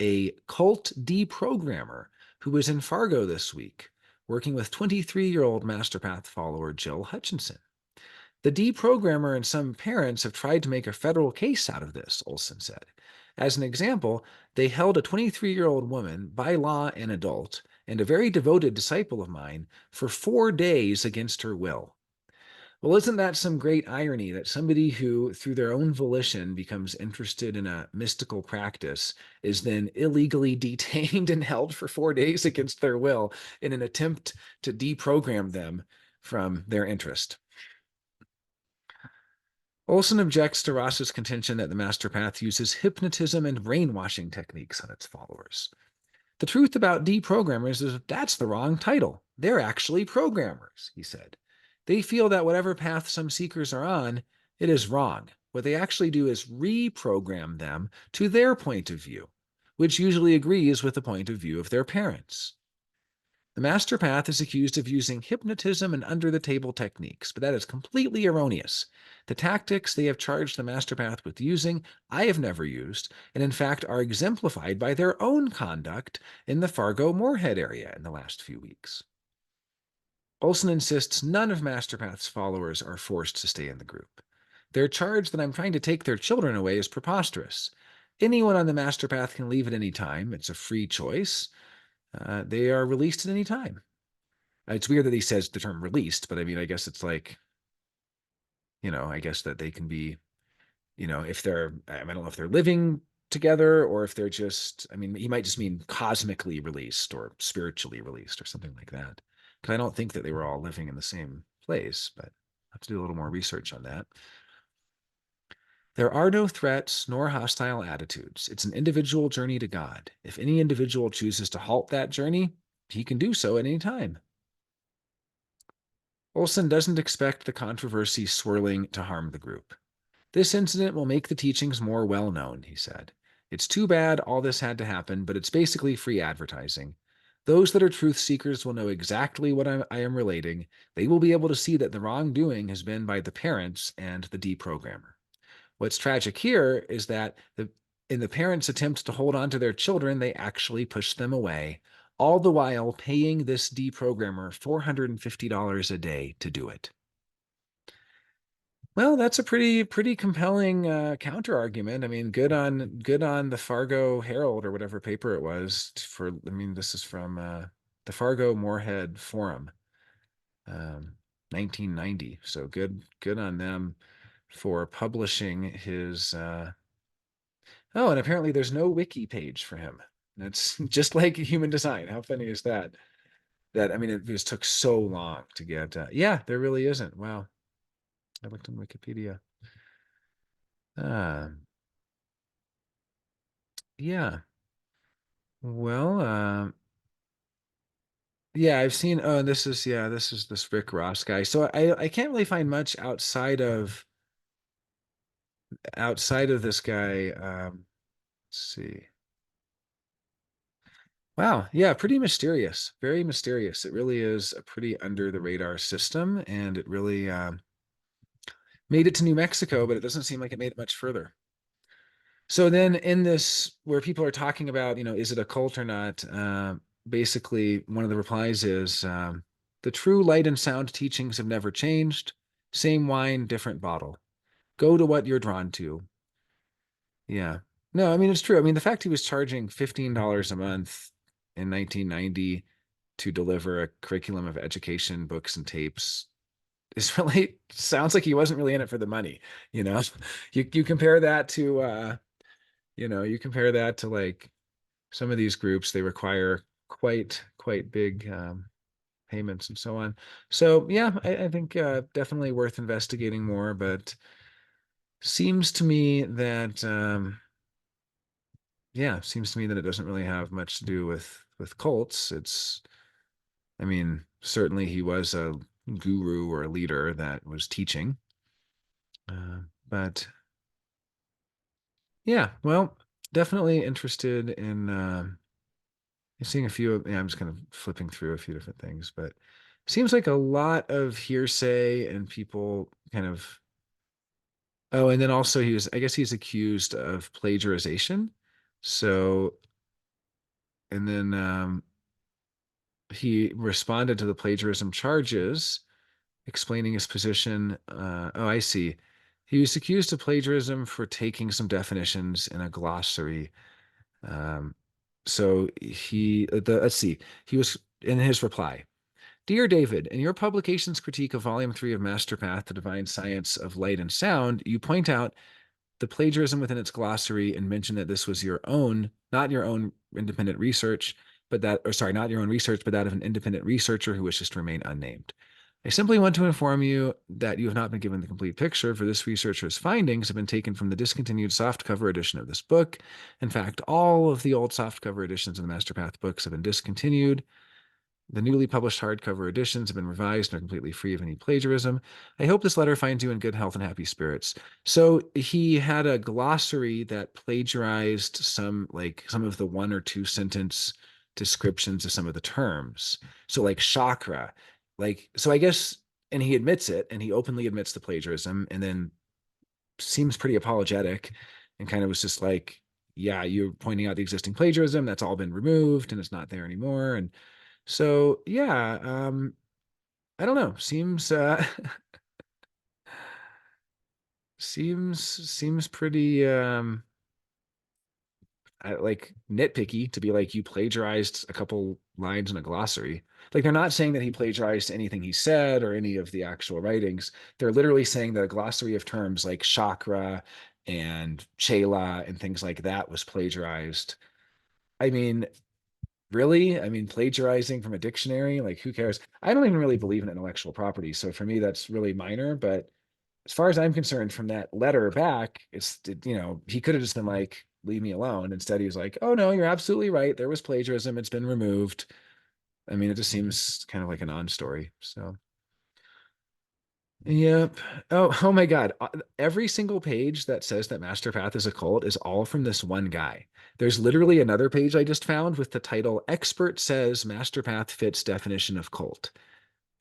a cult deprogrammer who was in Fargo this week, working with 23-year-old MasterPath follower Jill Hutchinson. The deprogrammer and some parents have tried to make a federal case out of this, Olsen said. As an example, they held a 23-year-old woman, by law an adult, and a very devoted disciple of mine, for 4 days against her will. Well, isn't that some great irony that somebody who, through their own volition, becomes interested in a mystical practice is then illegally detained and held for 4 days against their will in an attempt to deprogram them from their interest? Olsen objects to Ross's contention that the Master Path uses hypnotism and brainwashing techniques on its followers. The truth about deprogrammers is that's the wrong title. They're actually programmers, he said. They feel that whatever path some seekers are on, it is wrong. What they actually do is reprogram them to their point of view, which usually agrees with the point of view of their parents. The Master Path is accused of using hypnotism and under-the-table techniques, but that is completely erroneous. The tactics they have charged the Master Path with using, I have never used, and in fact are exemplified by their own conduct in the Fargo-Moorhead area in the last few weeks. Olsen insists none of Master Path's followers are forced to stay in the group. Their charge that I'm trying to take their children away is preposterous. Anyone on the MasterPath can leave at any time. It's a free choice. They are released at any time. It's weird that he says the term released, but I mean, I guess it's like, I guess that they can be, if they're, I don't know if they're living together or if they're just, I mean, he might just mean cosmically released or spiritually released or something like that. Because I don't think that they were all living in the same place, but I have to do a little more research on that. There are no threats nor hostile attitudes. It's an individual journey to God. If any individual chooses to halt that journey, he can do so at any time. Olsen doesn't expect the controversy swirling to harm the group. This incident will make the teachings more well known, he said. It's too bad all this had to happen, but it's basically free advertising. Those that are truth seekers will know exactly what I am relating. They will be able to see that the wrongdoing has been by the parents and the deprogrammer. What's tragic here is that in the parents' attempt to hold on to their children, they actually push them away, all the while paying this deprogrammer $450 a day to do it. Well, that's a pretty compelling counter argument. I mean, good on the Fargo Herald or whatever paper it was for. I mean, this is from the Fargo Moorhead Forum, 1990. So good on them for publishing his. Oh, and apparently there's no wiki page for him. That's just like human design. How funny is that? That I mean, it just took so long to get. Yeah, there really isn't. Wow, I looked on Wikipedia. Uh, yeah. Well, yeah, I've seen. Oh, this is this Rick Ross guy. So I can't really find much outside of this guy. Let's see. Wow, yeah, pretty mysterious, very mysterious. It really is a pretty under the radar system, and it really made it to New Mexico, but it doesn't seem like it made it much further. So then in this, where people are talking about, is it a cult or not? Basically, one of the replies is the true light and sound teachings have never changed. Same wine, different bottle. Go to what you're drawn to. Yeah. No, I mean, it's true. I mean, the fact he was charging $15 a month in 1990 to deliver a curriculum of education, books, and tapes is really sounds like he wasn't really in it for the money. You know, you compare that to you compare that to like some of these groups, they require quite big payments and so on. So yeah, I think definitely worth investigating more, but seems to me that seems to me that it doesn't really have much to do with cults. It's I mean, certainly he was a guru or a leader that was teaching. But yeah, well, definitely interested in seeing a few. Yeah, I'm just kind of flipping through a few different things, but seems like a lot of hearsay and people kind of. Oh, and then also I guess he's accused of plagiarization. So, and then he responded to the plagiarism charges, explaining his position. Oh, I see. He was accused of plagiarism for taking some definitions in a glossary. Um, so let's see. He was in his reply. Dear David, in your publication's critique of Volume 3 of MasterPath, The Divine Science of Light and Sound, you point out the plagiarism within its glossary and mention that this was your own, not your own independent research, not your own research, but that of an independent researcher who wishes to remain unnamed. I simply want to inform you that you have not been given the complete picture, for this researcher's findings have been taken from the discontinued softcover edition of this book. In fact, all of the old softcover editions of the MasterPath books have been discontinued. The newly published hardcover editions have been revised and are completely free of any plagiarism. I hope this letter finds you in good health and happy spirits. So he had a glossary that plagiarized some of the one or two sentence descriptions of some of the terms. So like chakra, so I guess, and he admits it, and he openly admits the plagiarism, and then seems pretty apologetic, and kind of was just like, yeah, you're pointing out the existing plagiarism. That's all been removed, and it's not there anymore, and so yeah, I don't know. Seems seems pretty like nitpicky to be like you plagiarized a couple lines in a glossary. Like they're not saying that he plagiarized anything he said or any of the actual writings. They're literally saying that a glossary of terms like chakra and chela and things like that was plagiarized. I mean, really? I mean, plagiarizing from a dictionary, like who cares? I don't even really believe in intellectual property, so for me that's really minor, but as far as I'm concerned, from that letter back, he could have just been like, leave me alone. Instead, he was like, oh no, you're absolutely right. There was plagiarism. It's been removed. I mean, it just seems kind of like a non-story. So, yep. Oh my God. Every single page that says that MasterPath is a cult is all from this one guy. There's literally another page I just found with the title Expert Says MasterPath Fits Definition of Cult.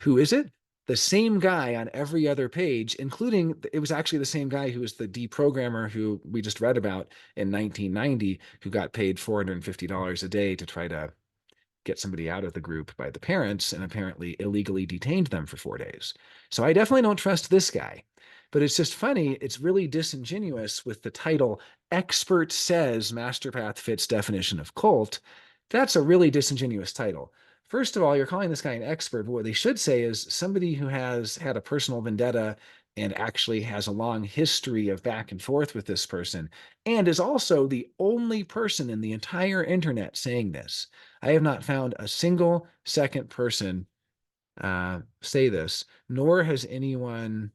Who is it? The same guy on every other page, including it was actually the same guy who was the deprogrammer who we just read about in 1990, who got paid $450 a day to try to get somebody out of the group by the parents and apparently illegally detained them for 4 days. So I definitely don't trust this guy. But it's just funny. It's really disingenuous with the title Expert Says MasterPath Fits Definition of Cult. That's a really disingenuous title. First of all, you're calling this guy an expert, but what they should say is somebody who has had a personal vendetta and actually has a long history of back and forth with this person, and is also the only person in the entire internet saying this. I have not found a single second person say this, nor has anyone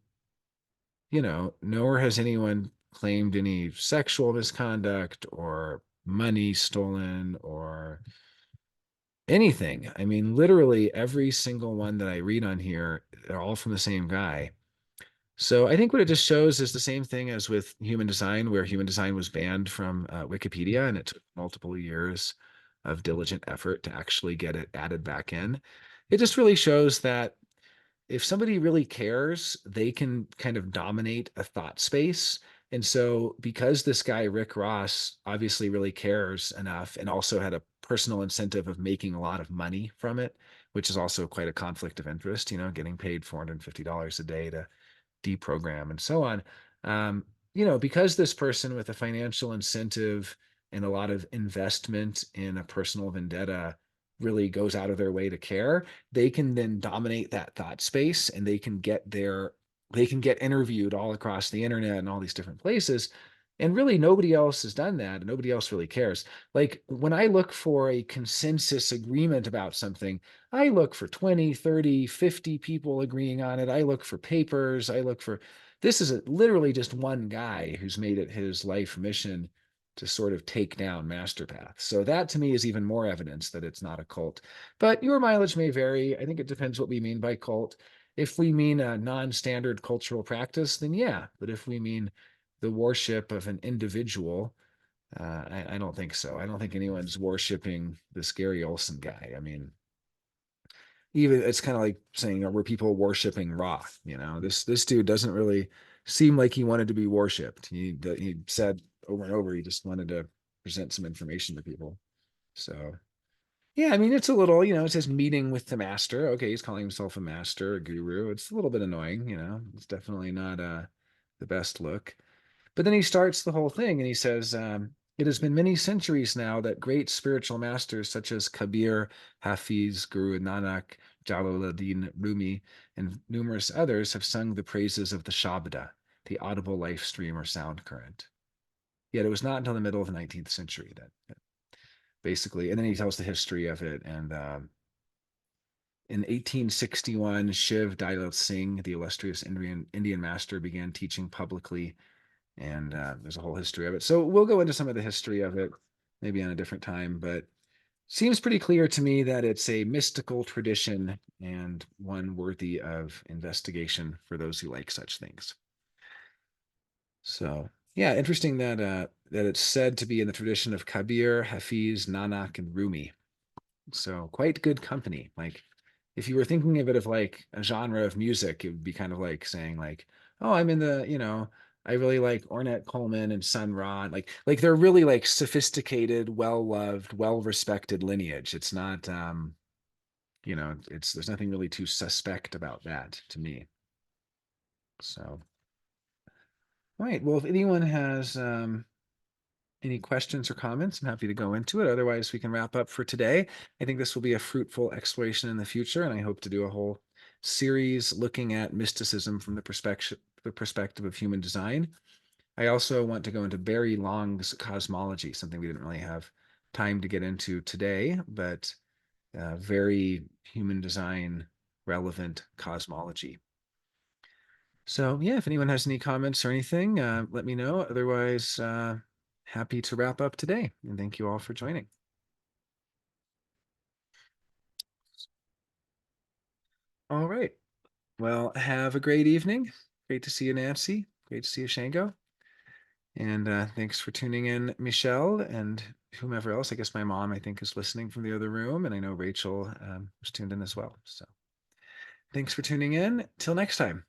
claimed any sexual misconduct or money stolen or anything. I mean, literally every single one that I read on here, they're all from the same guy. So I think what it just shows is the same thing as with human design, where human design was banned from Wikipedia, and it took multiple years of diligent effort to actually get it added back in. It just really shows that if somebody really cares, they can kind of dominate a thought space. And so, because this guy, Rick Ross, obviously really cares enough and also had a personal incentive of making a lot of money from it, which is also quite a conflict of interest, getting paid $450 a day to deprogram and so on. Um, because this person with a financial incentive and a lot of investment in a personal vendetta really goes out of their way to care, they can then dominate that thought space and they can get interviewed all across the internet and all these different places. And really, nobody else has done that. And nobody else really cares. Like when I look for a consensus agreement about something, I look for 20, 30, 50 people agreeing on it. I look for papers. This is literally just one guy who's made it his life mission to sort of take down MasterPath. So that to me is even more evidence that it's not a cult. But your mileage may vary. I think it depends what we mean by cult. If we mean a non-standard cultural practice, then yeah. But if we mean the worship of an individual, I don't think so. I don't think anyone's worshiping this Gary Olsen guy. I mean, even it's kind of like saying, were people worshiping Ra? This dude doesn't really seem like he wanted to be worshipped. He said over and over he just wanted to present some information to people. So yeah, I mean it's a little, it says meeting with the master. Okay, he's calling himself a master, a guru. It's a little bit annoying. It's definitely not the best look. But then he starts the whole thing and he says, it has been many centuries now that great spiritual masters such as Kabir, Hafiz, Guru Nanak, Jalaluddin Rumi, and numerous others have sung the praises of the Shabda, the audible life stream or sound current. Yet it was not until the middle of the 19th century that basically, and then he tells the history of it. And in 1861, Shiv Dailat Singh, the illustrious Indian master, began teaching publicly, and there's a whole history of it. So we'll go into some of the history of it maybe on a different time, but seems pretty clear to me that it's a mystical tradition and one worthy of investigation for those who like such things. So yeah, interesting that it's said to be in the tradition of Kabir, Hafiz, Nanak, and Rumi. So quite good company. Like if you were thinking of it of like a genre of music, it would be kind of like saying like, oh, I'm in I really like Ornette Coleman and Sun Ra. Like they're really like sophisticated, well-loved, well-respected lineage. It's not there's nothing really too suspect about that to me. So All right. Well, if anyone has any questions or comments, I'm happy to go into it. Otherwise, we can wrap up for today. I think this will be a fruitful exploration in the future, and I hope to do a whole series looking at mysticism from the perspective of human design. I also want to go into Barry Long's cosmology, something we didn't really have time to get into today, but very human design relevant cosmology. So, yeah, if anyone has any comments or anything, let me know. Otherwise, happy to wrap up today. And thank you all for joining. All right. Well, have a great evening. Great to see you, Nancy. Great to see you, Shango. And thanks for tuning in, Michelle, and whomever else. I guess my mom, I think, is listening from the other room. And I know Rachel was tuned in as well. So thanks for tuning in. Till next time.